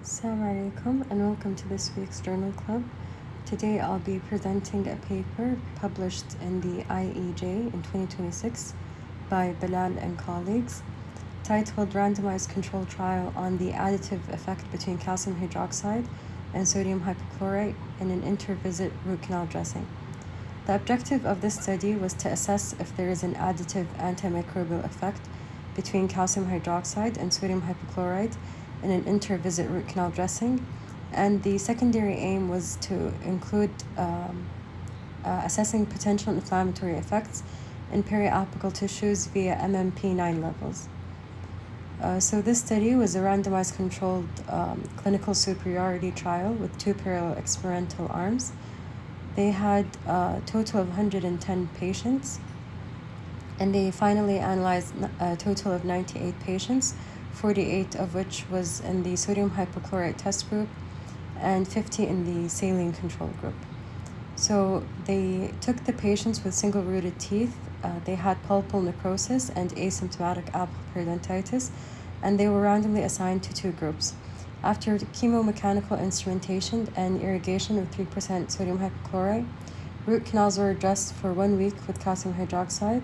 Assalamu alaikum and welcome to this week's Journal Club. Today I'll be presenting a paper published in the IEJ in 2026 by Ballal and colleagues titled Randomized Control Trial on the Additive Effect Between Calcium Hydroxide and Sodium Hypochlorite in an Intervisit Root Canal Dressing. The objective of this study was to assess if there is an additive antimicrobial effect between calcium hydroxide and sodium hypochlorite in an intervisit root canal dressing, and the secondary aim was to include assessing potential inflammatory effects in periapical tissues via MMP9 levels. So this study was a randomized controlled clinical superiority trial with two parallel experimental arms. They had a total of 110 patients, and they finally analyzed a total of 98 patients, 48 of which was in the sodium hypochlorite test group and 50 in the saline control group. So they took the patients with single-rooted teeth. They had pulpal necrosis and asymptomatic apple periodontitis, and they were randomly assigned to two groups. After chemomechanical instrumentation and irrigation with 3% sodium hypochlorite, root canals were addressed for 1 week with calcium hydroxide,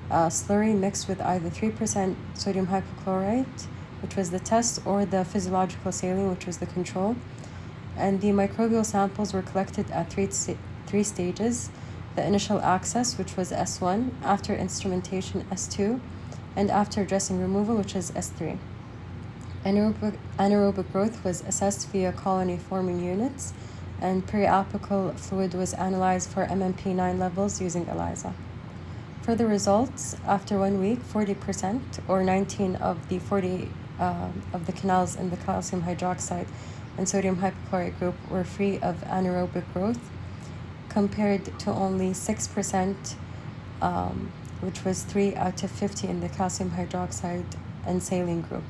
slurry mixed with either 3% sodium hypochlorite, which was the test, or the physiological saline, which was the control. And the microbial samples were collected at three stages: the initial access, which was S1, after instrumentation S2, and after dressing removal, which is S3. Anaerobic growth was assessed via colony forming units, and periapical fluid was analyzed for MMP9 levels using ELISA. For the results, after 1 week, 40% or 19 of the 40 of the canals in the calcium hydroxide and sodium hypochlorite group were free of anaerobic growth, compared to only 6%, which was 3 out of 50 in the calcium hydroxide and saline group.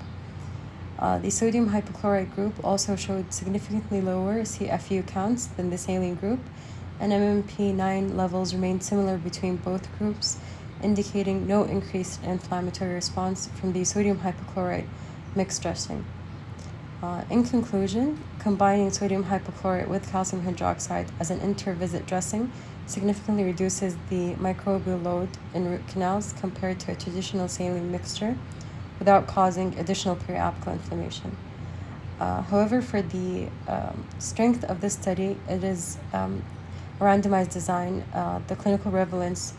The sodium hypochlorite group also showed significantly lower CFU counts than the saline group, and MMP9 levels remained similar between both groups, indicating no increased inflammatory response from the sodium hypochlorite mixed dressing. In conclusion, combining sodium hypochlorite with calcium hydroxide as an intervisit dressing significantly reduces the microbial load in root canals compared to a traditional saline mixture without causing additional periapical inflammation. However, for the strength of this study, it is randomized design, the clinical relevance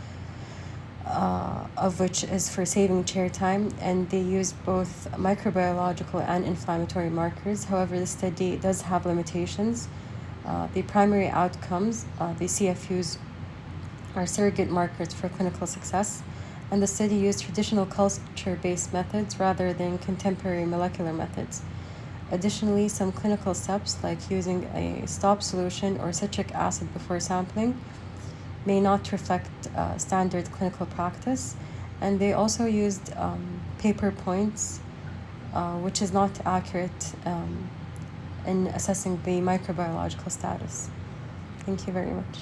of which is for saving chair time, and they use both microbiological and inflammatory markers. However, the study does have limitations. The primary outcomes, the CFUs, are surrogate markers for clinical success, and the study used traditional culture-based methods rather than contemporary molecular methods. Additionally, some clinical steps like using a stop solution or citric acid before sampling may not reflect standard clinical practice, and they also used paper points, which is not accurate in assessing the microbiological status. Thank you very much.